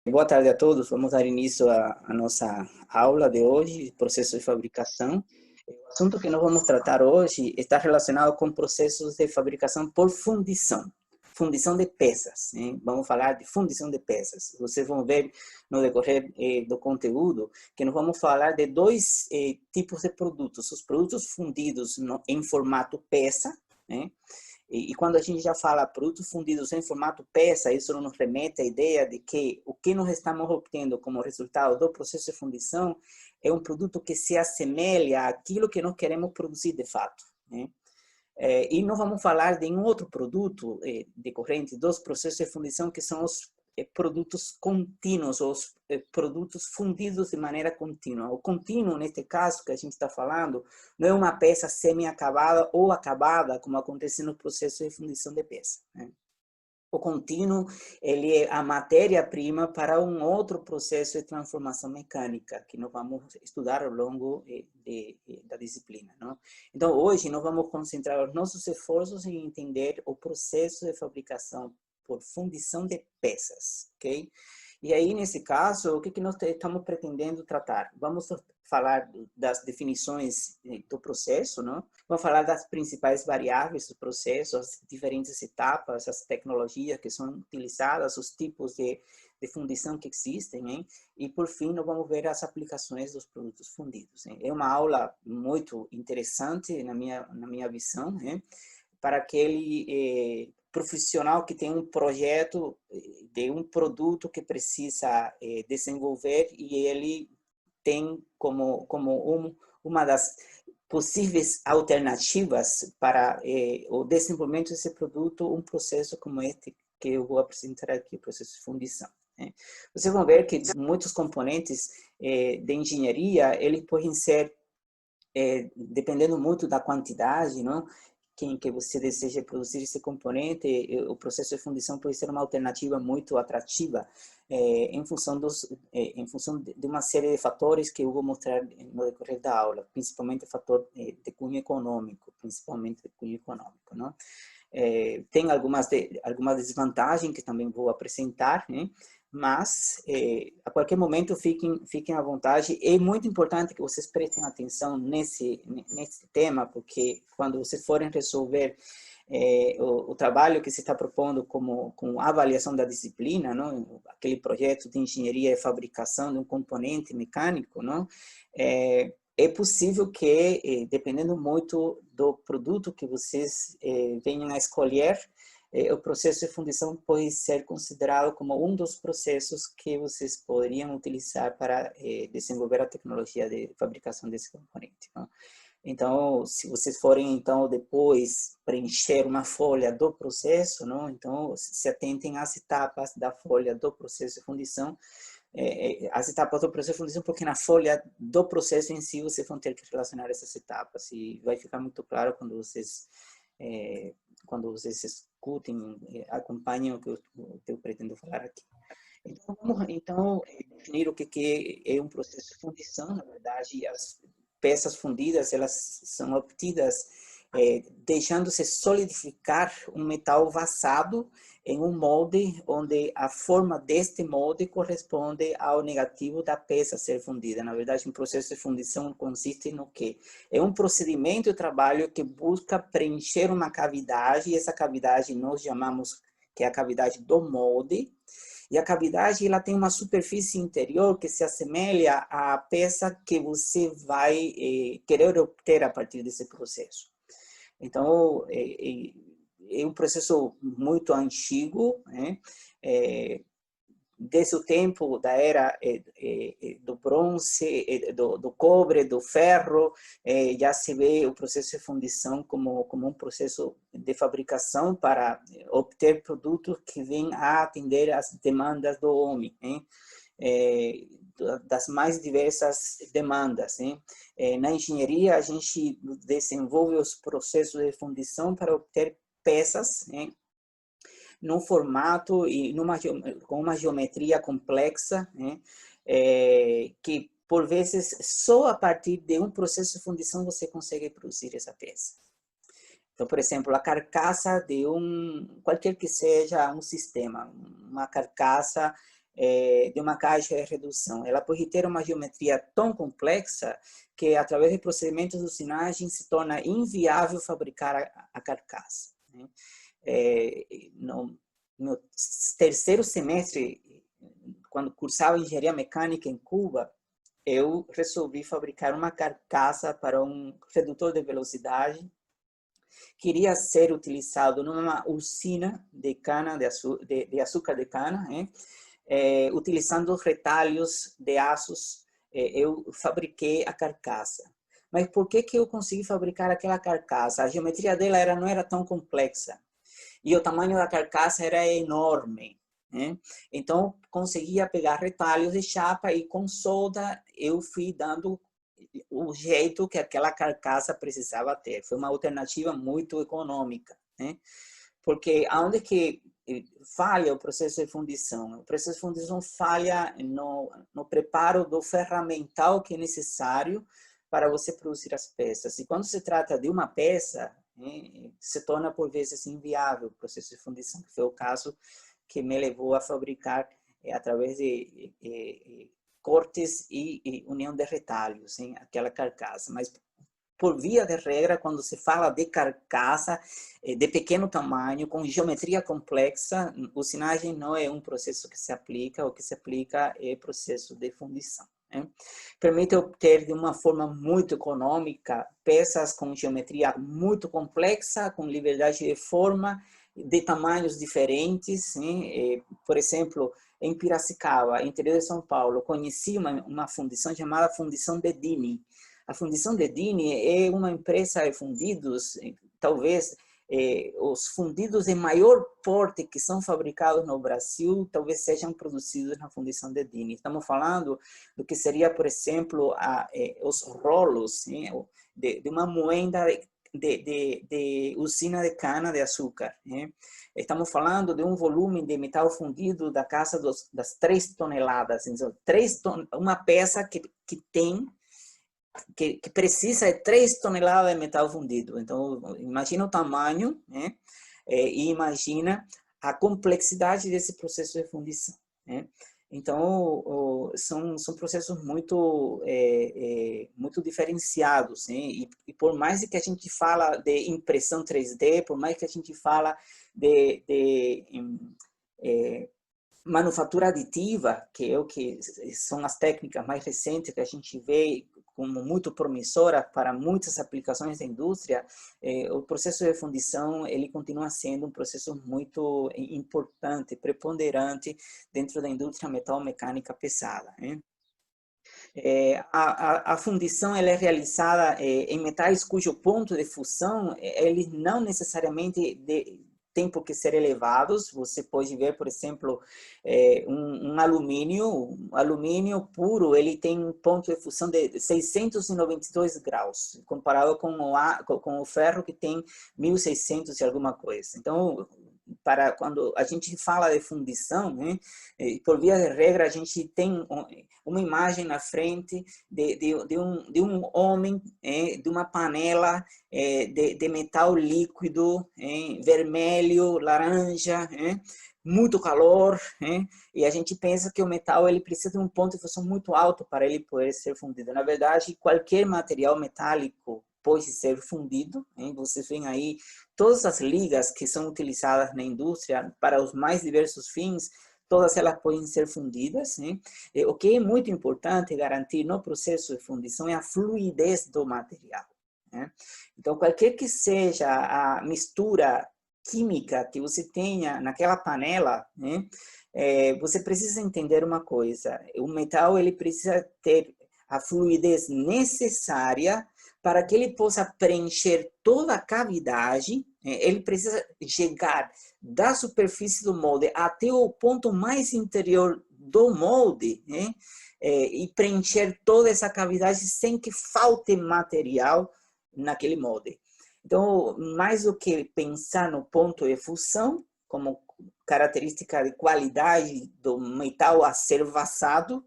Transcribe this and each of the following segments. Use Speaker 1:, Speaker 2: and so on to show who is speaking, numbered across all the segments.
Speaker 1: Boa tarde a todos. Vamos dar início à nossa aula de hoje, processo de fabricação. O assunto que nós vamos tratar hoje está relacionado com processos de fabricação por fundição, fundição de peças, né? Vamos falar de fundição de peças. Vocês vão ver no decorrer do conteúdo que nós vamos falar de dois tipos de produtos: os produtos fundidos em formato peça, né? E quando a gente já fala produtos fundidos em formato peça, isso nos remete à ideia de que o que nós estamos obtendo como resultado do processo de fundição é um produto que se assemelha àquilo que nós queremos produzir de fato, né? E nós vamos falar de um outro produto decorrente dos processos de fundição, que são os produtos contínuos, os produtos fundidos de maneira contínua. O contínuo, neste caso que a gente está falando, não é uma peça semi-acabada ou acabada, como acontece no processo de fundição de peça, né? O contínuo, ele é a matéria-prima para um outro processo de transformação mecânica, que nós vamos estudar ao longo da disciplina, não? Então, hoje, nós vamos concentrar os nossos esforços em entender o processo de fabricação por fundição de peças, ok? E aí, nesse caso, o que nós estamos pretendendo tratar? Vamos falar das definições do processo, não? Vamos falar das principais variáveis do processo, as diferentes etapas, as tecnologias que são utilizadas, os tipos de fundição que existem, hein? E, por fim, nós vamos ver as aplicações dos produtos fundidos, hein? É uma aula muito interessante, na minha visão, hein? Para aquele profissional que tem um projeto de um produto que precisa desenvolver e ele tem como uma das possíveis alternativas para o desenvolvimento desse produto um processo como este que eu vou apresentar aqui, o processo de fundição, né? Vocês vão ver que muitos componentes de engenharia, eles podem ser, dependendo muito da quantidade, não? Que você deseja produzir esse componente, o processo de fundição pode ser uma alternativa muito atrativa em função de uma série de fatores que eu vou mostrar no decorrer da aula, principalmente fator de cunho econômico, não? Tem algumas desvantagens que também vou apresentar, né? Mas a qualquer momento fiquem à vontade. É muito importante que vocês prestem atenção nesse tema, porque quando vocês forem resolver o trabalho que se está propondo com avaliação da disciplina, não? Aquele projeto de engenharia e fabricação de um componente mecânico, não? É possível que, dependendo muito do produto que vocês venham a escolher, o processo de fundição pode ser considerado como um dos processos que vocês poderiam utilizar para desenvolver a tecnologia de fabricação desse componente, não? Então, se vocês forem, então, depois preencher uma folha do processo, não? Então, se atentem às etapas da folha do processo de fundição, as etapas do processo de fundição, porque na folha do processo em si, vocês vão ter que relacionar essas etapas, e vai ficar muito claro quando vocês escutem, acompanhem o que eu pretendo falar aqui. Então, vamos definir o que é um processo de fundição. Na verdade, as peças fundidas, elas são obtidas deixando-se solidificar um metal vazado em um molde onde a forma deste molde corresponde ao negativo da peça a ser fundida. Na verdade, um processo de fundição consiste no quê? É um procedimento de trabalho que busca preencher uma cavidade, e essa cavidade nós chamamos que é a cavidade do molde. E a cavidade, ela tem uma superfície interior que se assemelha à peça que você vai querer obter a partir desse processo. Então, é um processo muito antigo, né? Desde o tempo da era do bronze, do cobre, do ferro, já se vê o processo de fundição como um processo de fabricação para obter produtos que vêm a atender às demandas do homem, né? Das mais diversas demandas, né? Na engenharia, a gente desenvolve os processos de fundição para obter peças, né? Num formato e com uma geometria complexa, né? Que, por vezes, só a partir de um processo de fundição você consegue produzir essa peça. Então, por exemplo, a carcaça de qualquer que seja um sistema, uma carcaça de uma caixa de redução. Ela pode ter uma geometria tão complexa que, através de procedimentos de usinagem, se torna inviável fabricar a carcaça, né? No terceiro semestre, quando cursava engenharia mecânica em Cuba, eu resolvi fabricar uma carcaça para um redutor de velocidade que iria ser utilizado numa usina de cana de açúcar de cana, né? Utilizando retalhos de aços, eu fabriquei a carcaça. Mas por que eu consegui fabricar aquela carcaça? A geometria dela não era tão complexa e o tamanho da carcaça era enorme, né? Então, conseguia pegar retalhos de chapa e com solda eu fui dando o jeito que aquela carcaça precisava ter. Foi uma alternativa muito econômica, né? Porque aonde que falha o processo de fundição? O processo de fundição falha no preparo do ferramental que é necessário para você produzir as peças. E quando se trata de uma peça, né, se torna por vezes inviável o processo de fundição, que foi o caso que me levou a fabricar através de cortes e união de retalhos, hein, aquela carcaça. Mas, por via de regra, quando se fala de carcaça de pequeno tamanho, com geometria complexa, usinagem não é um processo que se aplica, o que se aplica é o processo de fundição, né? Permite obter de uma forma muito econômica peças com geometria muito complexa, com liberdade de forma, de tamanhos diferentes, né? Por exemplo, em Piracicaba, interior de São Paulo, conheci uma fundição chamada Fundição Dedini. A Fundição Dedini é uma empresa de fundidos, talvez os fundidos de maior porte que são fabricados no Brasil, talvez sejam produzidos na Fundição Dedini. Estamos falando do que seria, por exemplo, os rolos, né, de uma moenda de usina de cana de açúcar, né? Estamos falando de um volume de metal fundido da casa das 3 toneladas. Então, uma peça que precisa de 3 toneladas de metal fundido. Então, imagina o tamanho, né? E imagina a complexidade desse processo de fundição, né? Então, são processos muito diferenciados, né? E por mais que a gente fala de impressão 3D, por mais que a gente fala de manufatura aditiva, que são as técnicas mais recentes que a gente vê como muito promissora para muitas aplicações da indústria, o processo de fundição ele continua sendo um processo muito importante, preponderante dentro da indústria metal-mecânica pesada, né? A fundição ela é realizada em metais cujo ponto de fusão eles não necessariamente tem por que ser elevados. Você pode ver, por exemplo, um alumínio puro, ele tem um ponto de fusão de 692 graus, comparado com o ferro que tem 1600 e alguma coisa. Então, para quando a gente fala de fundição, né, por via de regra, a gente tem uma imagem na frente de um homem, de uma panela de metal líquido, vermelho, laranja, muito calor, e a gente pensa que o metal ele precisa de um ponto de fusão muito alto para ele poder ser fundido. Na verdade, qualquer material metálico pode ser fundido, Vocês veem aí todas as ligas que são utilizadas na indústria para os mais diversos fins, todas elas podem ser fundidas, O que é muito importante garantir no processo de fundição é a fluidez do material, Então, qualquer que seja a mistura química que você tenha naquela panela, você precisa entender uma coisa: o metal ele precisa ter a fluidez necessária para que ele possa preencher toda a cavidade. Ele precisa chegar da superfície do molde até o ponto mais interior do molde, e preencher toda essa cavidade sem que falte material naquele molde. Então, mais do que pensar no ponto de fusão como característica de qualidade do metal a ser vassado,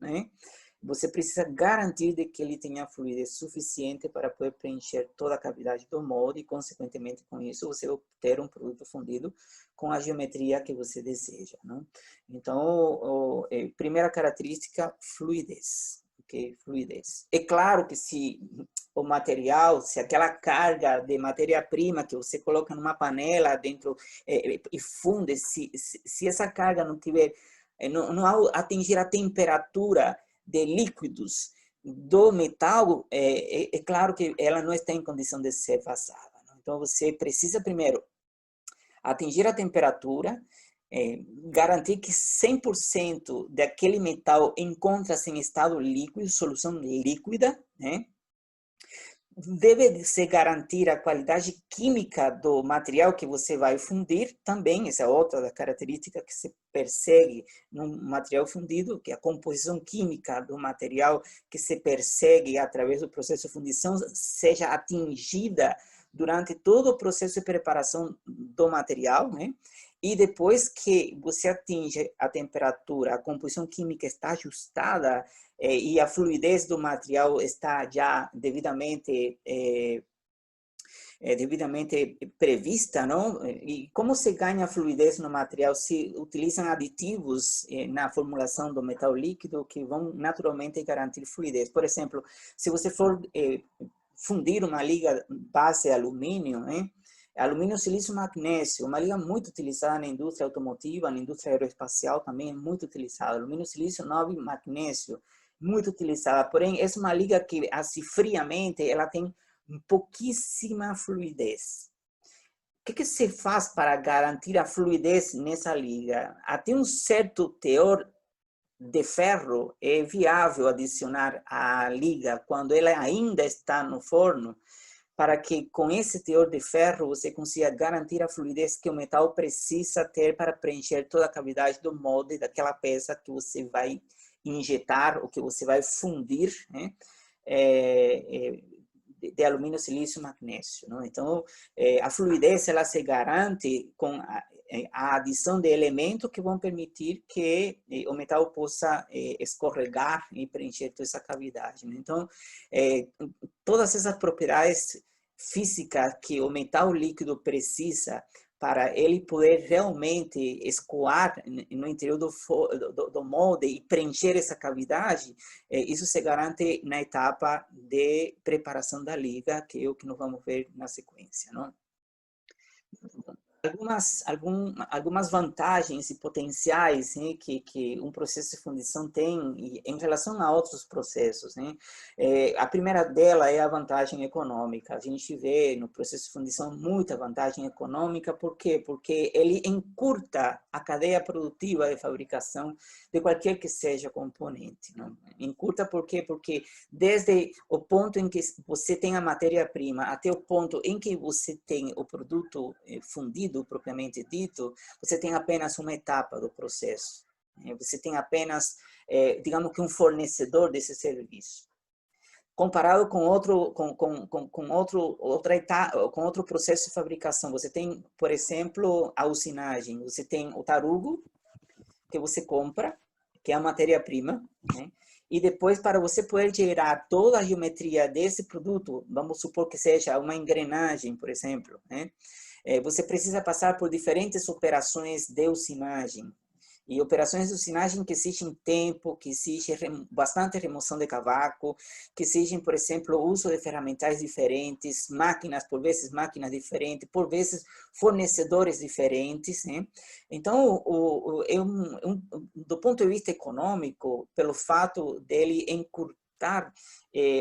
Speaker 1: você precisa garantir de que ele tenha fluidez suficiente para poder preencher toda a cavidade do molde e, consequentemente, com isso, você obter um produto fundido com a geometria que você deseja, né? Então, primeira característica, fluidez. Okay? Fluidez. É claro que se o material, se aquela carga de matéria-prima que você coloca numa panela dentro e funde, se essa carga não tiver, não atingir a temperatura de líquidos do metal, é claro que ela não está em condição de ser vazada. Então, você precisa primeiro atingir a temperatura, garantir que 100% daquele metal encontra-se em estado líquido, solução líquida, né? Deve se garantir a qualidade química do material que você vai fundir também, essa é outra característica que se persegue no material fundido, que é a composição química do material que se persegue através do processo de fundição seja atingida durante todo o processo de preparação do material, né? E depois que você atinge a temperatura, a composição química está ajustada, e a fluidez do material está já devidamente prevista, não? E como se ganha fluidez no material? Se utilizam aditivos na formulação do metal líquido que vão naturalmente garantir fluidez. Por exemplo, se você for fundir uma liga base alumínio, né? Alumínio, silício, magnésio, uma liga muito utilizada na indústria automotiva, na indústria aeroespacial também é muito utilizada. Alumínio, silício, nobre, magnésio, muito utilizada. Porém, essa é uma liga que, assim, friamente, ela tem pouquíssima fluidez. O que se faz para garantir a fluidez nessa liga? Até um certo teor de ferro é viável adicionar à liga quando ela ainda está no forno, para que com esse teor de ferro você consiga garantir a fluidez que o metal precisa ter para preencher toda a cavidade do molde daquela peça que você vai injetar, ou que você vai fundir, né? De alumínio, silício, magnésio, não? Então, a fluidez ela se garante com a adição de elementos que vão permitir que o metal possa escorregar e preencher toda essa cavidade, né? Então, todas essas propriedades físicas que o metal líquido precisa para ele poder realmente escoar no interior do molde e preencher essa cavidade, isso se garante na etapa de preparação da liga, que é o que nós vamos ver na sequência, não? Algumas vantagens e potenciais, né, que um processo de fundição tem em relação a outros processos, né? A primeira dela é a vantagem econômica. A gente vê no processo de fundição muita vantagem econômica. Por quê? Porque ele encurta a cadeia produtiva de fabricação de qualquer que seja componente, né? Encurta por quê? Porque desde o ponto em que você tem a matéria-prima até o ponto em que você tem o produto fundido, propriamente dito, você tem apenas uma etapa do processo. Você tem apenas, digamos que um fornecedor desse serviço. Comparado com outro processo de fabricação, você tem, por exemplo, a usinagem. Você tem o tarugo, que você compra, que é a matéria-prima, né? E depois, para você poder gerar toda a geometria desse produto, vamos supor que seja uma engrenagem, por exemplo, né? Você precisa passar por diferentes operações de usinagem. E operações de usinagem que exigem tempo, que exigem bastante remoção de cavaco, que exigem, por exemplo, o uso de ferramentas diferentes, máquinas, por vezes máquinas diferentes, por vezes fornecedores diferentes, né? Então, do ponto de vista econômico, pelo fato dele encurtar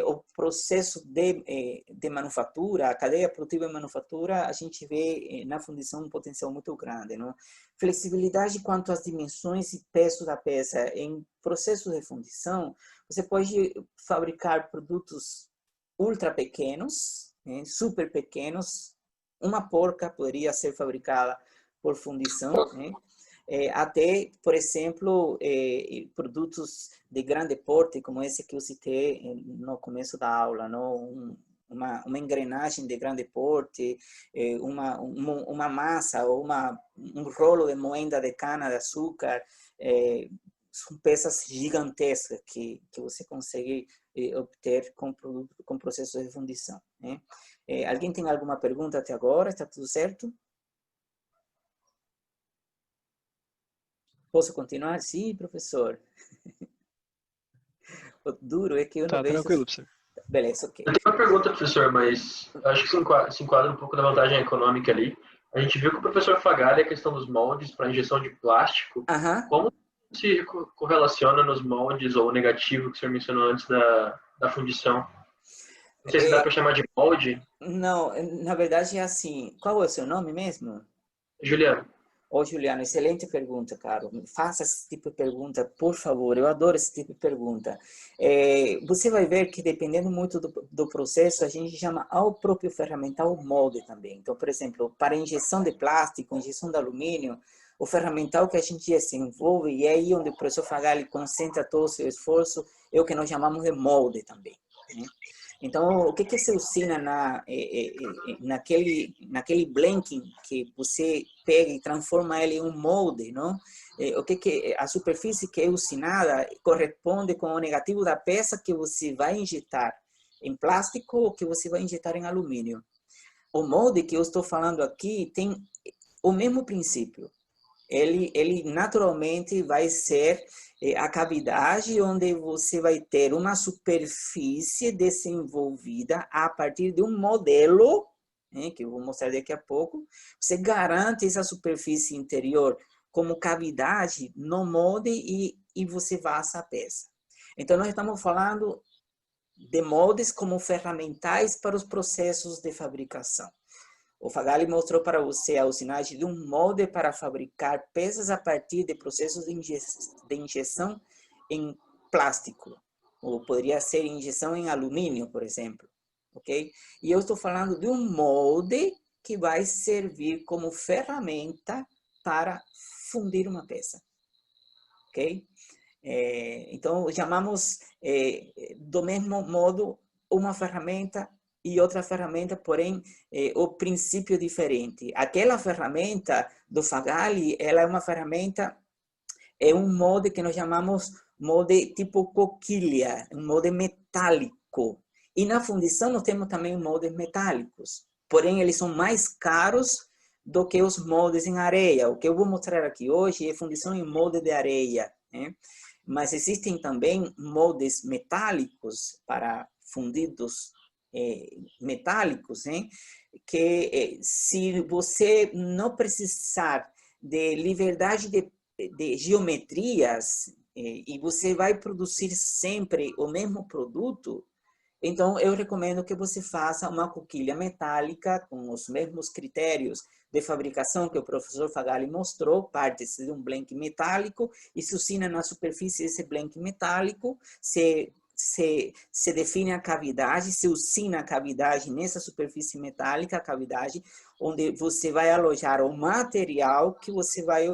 Speaker 1: o processo de manufatura, a cadeia produtiva de manufatura, a gente vê na fundição um potencial muito grande, não? Flexibilidade quanto às dimensões e peso da peça. Em processos de fundição, você pode fabricar produtos ultra pequenos, né, super pequenos. Uma porca poderia ser fabricada por fundição, né? Até, por exemplo, produtos de grande porte, como esse que eu citei no começo da aula, não? Uma engrenagem de grande porte, uma massa ou um rolo de moenda de cana de açúcar, são peças gigantescas que você consegue obter com processo de fundição, né? Alguém tem alguma pergunta até agora? Está tudo certo? Posso continuar? Sim, professor. O duro é que eu não
Speaker 2: Tá
Speaker 1: vejo...
Speaker 2: tranquilo, professor.
Speaker 1: Beleza, ok.
Speaker 3: Eu tenho uma pergunta, professor, mas acho que se enquadra um pouco da vantagem econômica ali. A gente viu que o professor Fagali, a questão dos moldes para injeção de plástico,
Speaker 1: Aham.
Speaker 3: como se correlaciona nos moldes ou o negativo que o senhor mencionou antes da fundição? Não sei se dá para chamar de molde.
Speaker 1: Não, na verdade é assim. Qual é o seu nome mesmo?
Speaker 3: Juliano,
Speaker 1: Ô, Juliano, excelente pergunta, caro. Faça esse tipo de pergunta, por favor. Eu adoro esse tipo de pergunta. Você vai ver que, dependendo muito do processo, a gente chama ao próprio ferramental molde também. Então, por exemplo, para injeção de plástico, injeção de alumínio, o ferramental que a gente desenvolve, e é aí onde o professor Fagali concentra todo o seu esforço, é o que nós chamamos de molde também, né? Então, o que se ensina naquele blanking que você pega e transforma ele em um molde, não? O que a superfície que é usinada corresponde com o negativo da peça que você vai injetar em plástico ou que você vai injetar em alumínio. O molde que eu estou falando aqui tem o mesmo princípio. Ele naturalmente vai ser a cavidade onde você vai ter uma superfície desenvolvida a partir de um modelo, né, que eu vou mostrar daqui a pouco. Você garante essa superfície interior como cavidade no molde e você vassa a peça. Então, nós estamos falando de moldes como ferramentais para os processos de fabricação. O Fagali mostrou para você a usinagem de um molde para fabricar peças a partir de processos de injeção em plástico. Ou poderia ser injeção em alumínio, por exemplo. Ok? E eu estou falando de um molde que vai servir como ferramenta para fundir uma peça. Ok? Então, chamamos do mesmo modo uma ferramenta e outra ferramenta, porém, o princípio diferente. Aquela ferramenta do Fagali, ela é uma ferramenta, é um molde que nós chamamos molde tipo coquilha, um molde metálico. E na fundição nós temos também moldes metálicos, porém, eles são mais caros do que os moldes em areia. O que eu vou mostrar aqui hoje é fundição em molde de areia, né? Mas existem também moldes metálicos para fundidos metálicos, hein? Que se você não precisar de liberdade de geometrias e você vai produzir sempre o mesmo produto, então eu recomendo que você faça uma coquilha metálica com os mesmos critérios de fabricação que o professor Fagali mostrou, parte-se de um blank metálico e se usina na superfície desse blank metálico, se define a cavidade, se usina a cavidade nessa superfície metálica, a cavidade onde você vai alojar o material que você vai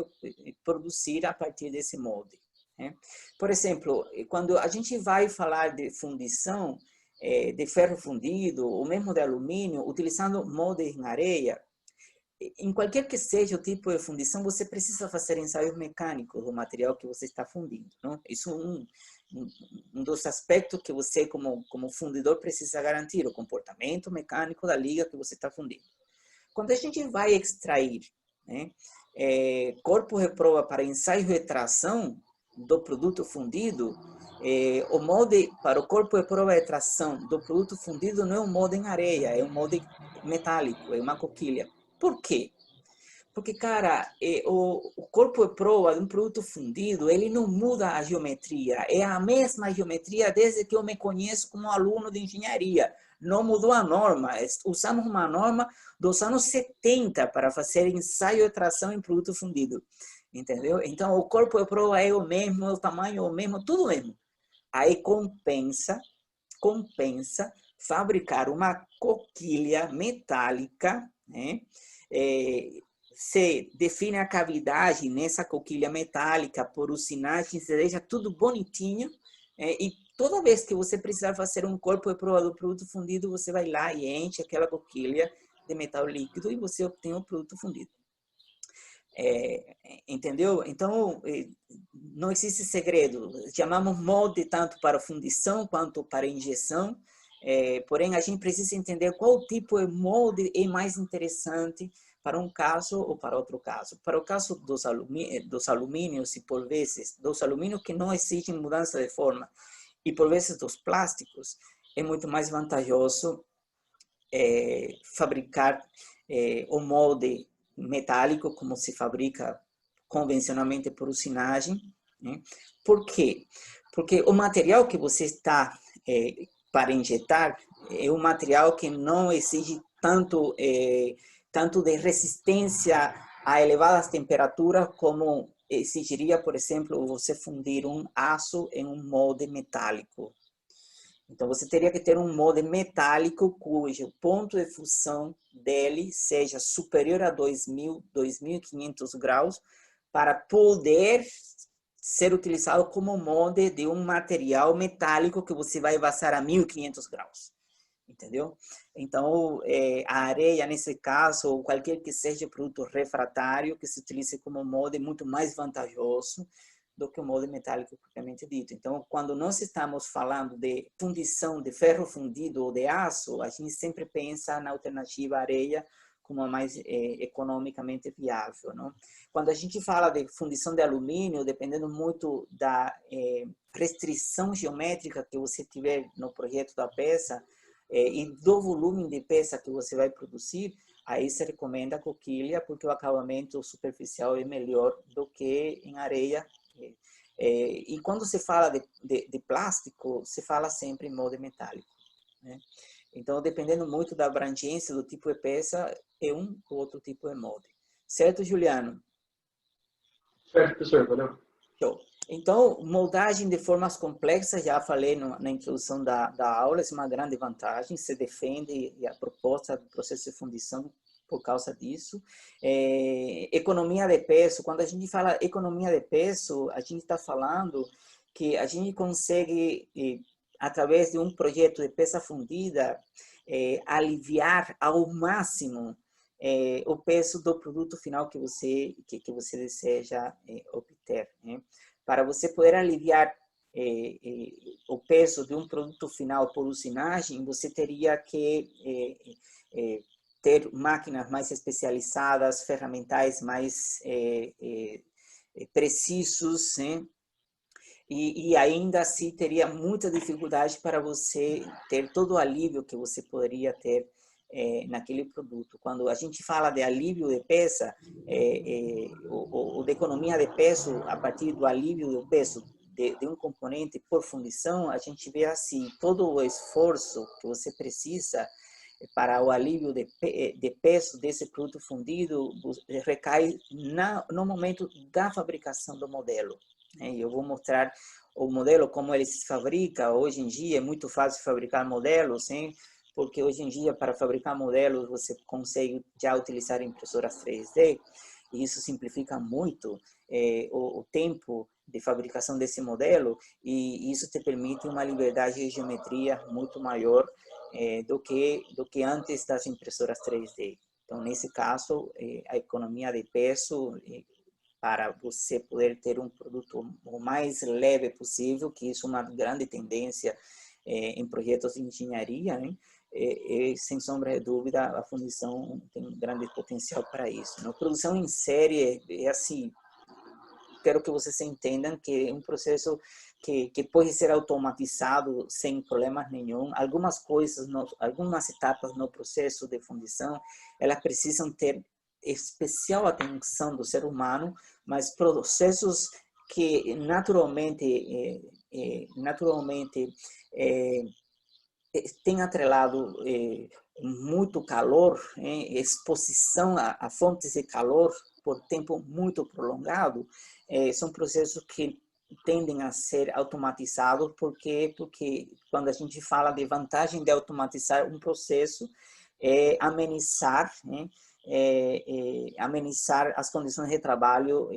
Speaker 1: produzir a partir desse molde, né? Por exemplo, quando a gente vai falar de fundição, de ferro fundido, ou mesmo de alumínio, utilizando moldes em areia, em qualquer que seja o tipo de fundição, você precisa fazer ensaios mecânicos do material que você está fundindo, não? Isso é um dos aspectos que você, como fundidor, precisa garantir, o comportamento mecânico da liga que você está fundindo. Quando a gente vai extrair, né, corpo de prova para ensaio de tração do produto fundido, o molde para o corpo de prova de tração do produto fundido não é um molde em areia, é um molde metálico, é uma coquilha. Por quê? Porque, cara, o corpo de prova de um produto fundido, ele não muda a geometria. É a mesma geometria desde que eu me conheço como aluno de engenharia. Não mudou a norma. Usamos uma norma dos anos 70 para fazer ensaio de tração em produto fundido. Entendeu? Então, o corpo de prova é o mesmo, o tamanho é o mesmo, tudo mesmo. Aí compensa fabricar uma coquilha metálica, né? Se define a cavidade nessa coquilha metálica por usinagem, se deixa tudo bonitinho, e toda vez que você precisar fazer um corpo de prova do produto fundido, você vai lá e enche aquela coquilha de metal líquido e você obtém o produto fundido. Entendeu? Então, não existe segredo. Chamamos molde tanto para fundição quanto para injeção. Porém, a gente precisa entender qual tipo de molde é mais interessante para um caso ou para outro caso. Para o caso dos alumínios e, por vezes, dos alumínios que não exigem mudança de forma, e, por vezes, dos plásticos, é muito mais vantajoso fabricar o molde metálico, como se fabrica convencionalmente por usinagem. Né? Por quê? Porque o material que você está para injetar é um material que não exige tanto de resistência a elevadas temperaturas como exigiria, por exemplo, você fundir um aço em um molde metálico. Então, você teria que ter um molde metálico cujo ponto de fusão dele seja superior a 2.000, 2.500 graus para poder ser utilizado como molde de um material metálico que você vai vazar a 1.500 graus. Entendeu? Então, a areia, nesse caso, ou qualquer que seja produto refratário que se utilize como molde, é muito mais vantajoso do que o molde metálico propriamente dito. Então, quando nós estamos falando de fundição de ferro fundido ou de aço, a gente sempre pensa na alternativa areia como a mais economicamente viável. Não? Quando a gente fala de fundição de alumínio, dependendo muito da restrição geométrica que você tiver no projeto da peça, e do volume de peça que você vai produzir, aí se recomenda a coquilha, porque o acabamento superficial é melhor do que em areia. E quando se fala de plástico, se fala sempre em molde metálico. Né? Então, dependendo muito da abrangência, do tipo de peça, é um ou outro tipo de molde. Certo, Juliano?
Speaker 3: Certo, professor, valeu.
Speaker 1: Show. Então, moldagem de formas complexas, já falei na introdução da aula, é uma grande vantagem, se defende a proposta do processo de fundição por causa disso. Economia de peso, quando a gente fala economia de peso, a gente está falando que a gente consegue, através de um projeto de peça fundida, aliviar ao máximo o peso do produto final que você deseja obter. Né? Para você poder aliviar o peso de um produto final por usinagem, você teria que ter máquinas mais especializadas, ferramentais mais precisos, né? E ainda assim teria muita dificuldade para você ter todo o alívio que você poderia ter naquele produto. Quando a gente fala de alívio de peça, ou de economia de peso, a partir do alívio do peso de um componente por fundição, a gente vê assim, todo o esforço que você precisa para o alívio de peso desse produto fundido recai no momento da fabricação do modelo. Eu vou mostrar o modelo, como ele se fabrica. Hoje em dia é muito fácil fabricar modelos, hein? Porque hoje em dia, para fabricar modelos, você consegue já utilizar impressoras 3D, e isso simplifica muito o tempo de fabricação desse modelo, e isso te permite uma liberdade de geometria muito maior do que antes das impressoras 3D. Então, nesse caso, a economia de peso para você poder ter um produto o mais leve possível, que isso é uma grande tendência em projetos de engenharia, né? Sem sombra de dúvida, a fundição tem um grande potencial para isso. Na produção em série, é assim, quero que vocês entendam que é um processo que pode ser automatizado sem problemas nenhum. Algumas coisas, algumas etapas no processo de fundição, elas precisam ter especial atenção do ser humano, mas processos que naturalmente tem atrelado muito calor, exposição a fontes de calor por tempo muito prolongado, são processos que tendem a ser automatizados, porque quando a gente fala de vantagem de automatizar um processo, amenizar, né? Amenizar as condições de trabalho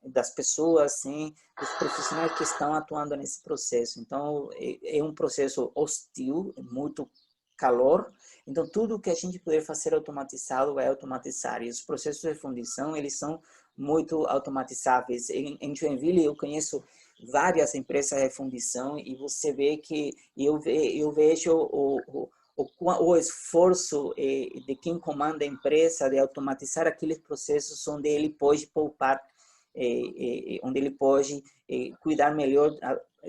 Speaker 1: das pessoas, sim, dos profissionais que estão atuando nesse processo. Então, é um processo hostil, muito calor. Então, tudo que a gente puder fazer automatizado vai automatizar. E os processos de fundição, eles são muito automatizáveis. Em Joinville, eu conheço várias empresas de fundição e você vê que eu vejo o esforço de quem comanda a empresa de automatizar aqueles processos onde ele pode poupar, onde ele pode cuidar melhor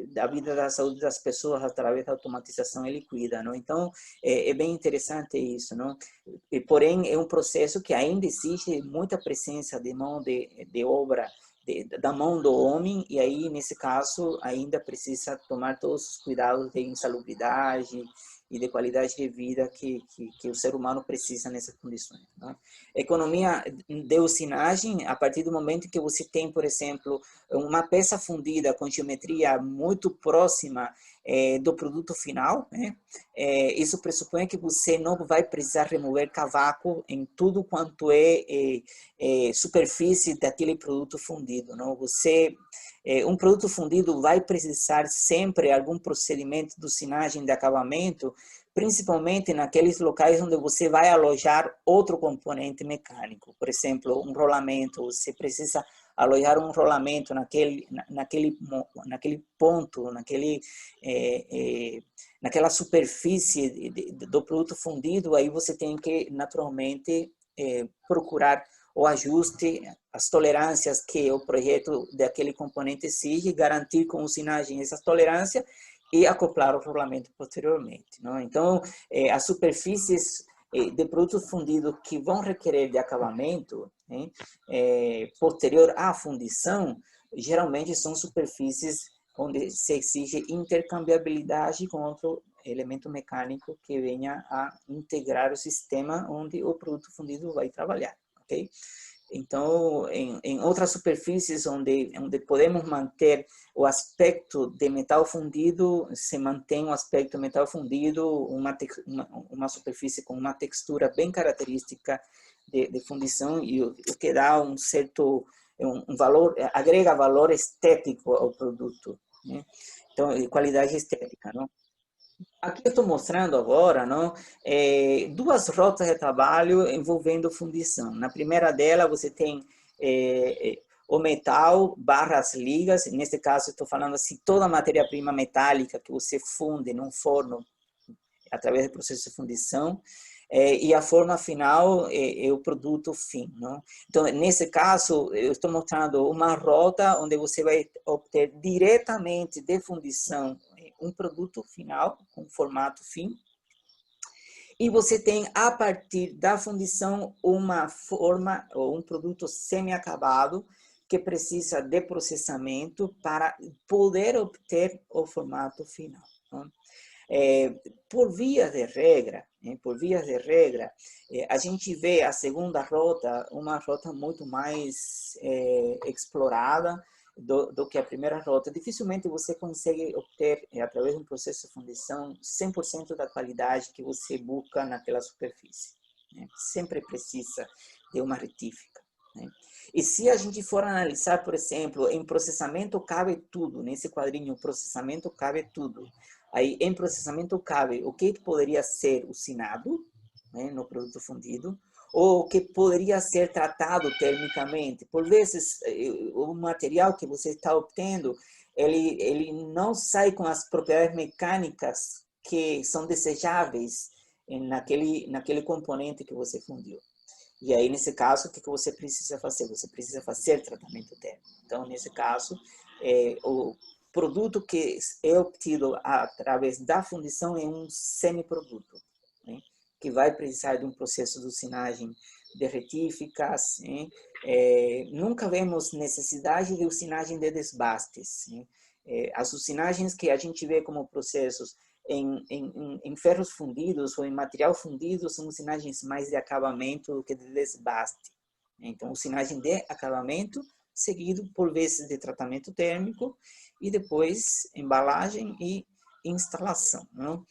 Speaker 1: da vida da saúde das pessoas através da automatização, ele cuida, não? Então é bem interessante isso, não? E, porém é um processo que ainda exige muita presença de mão de obra da mão do homem, e aí nesse caso ainda precisa tomar todos os cuidados de insalubridade e de qualidade de vida que o ser humano precisa nessas condições, né? Economia de usinagem, a partir do momento que você tem, por exemplo, uma peça fundida com geometria muito próxima do produto final, né? Isso pressupõe que você não vai precisar remover cavaco em tudo quanto superfície daquele produto fundido, não? Um produto fundido vai precisar sempre algum procedimento de usinagem de acabamento, principalmente naqueles locais onde você vai alojar outro componente mecânico. Por exemplo, um rolamento, você precisa alojar um rolamento naquele ponto, naquela superfície do produto fundido, aí você tem que, naturalmente, procurar o ajuste, as tolerâncias que o projeto daquele componente exige, garantir com usinagem essas tolerâncias e acoplar o rolamento posteriormente, não? Então, as superfícies de produtos fundidos que vão requerer de acabamento, né, posterior à fundição, geralmente são superfícies onde se exige intercambiabilidade com outro elemento mecânico que venha a integrar o sistema onde o produto fundido vai trabalhar, ok? Então, em outras superfícies onde podemos manter o aspecto de metal fundido, se mantém o aspecto de metal fundido, uma superfície com uma textura bem característica de fundição, e o que dá um certo valor, agrega valor estético ao produto, né? Então, qualidade estética, não? Aqui eu estou mostrando agora, não, duas rotas de trabalho envolvendo fundição. Na primeira dela, você tem o metal barra as ligas. Nesse caso, estou falando assim, toda a matéria-prima metálica que você funde num forno através do processo de fundição. E a forma final é o produto fim, não? Então, nesse caso, eu estou mostrando uma rota onde você vai obter diretamente de fundição um produto final, com formato fim, e você tem, a partir da fundição, uma forma, ou um produto semi-acabado, que precisa de processamento para poder obter o formato final, não? Por via de regra, a gente vê a segunda rota, uma rota muito mais explorada do que a primeira rota. Dificilmente você consegue obter, através de um processo de fundição, 100% da qualidade que você busca naquela superfície, né? Sempre precisa de uma retífica, né? E se a gente for analisar, por exemplo, em processamento cabe tudo, nesse quadrinho, processamento cabe tudo. Aí, em processamento cabe o que poderia ser usinado, né, no produto fundido, ou o que poderia ser tratado termicamente. Por vezes, o material que você está obtendo, ele não sai com as propriedades mecânicas que são desejáveis naquele componente que você fundiu. E aí, nesse caso, o que você precisa fazer? Você precisa fazer tratamento térmico. Então, nesse caso, o produto que é obtido através da fundição é um semiproduto, né? Que vai precisar de um processo de usinagem de retíficas, né? Nunca vemos necessidade de usinagem de desbastes, né? As usinagens que a gente vê como processos em ferros fundidos ou em material fundido são usinagens mais de acabamento do que de desbaste. Então, usinagem de acabamento, seguido por vezes de tratamento térmico e depois embalagem e instalação, não?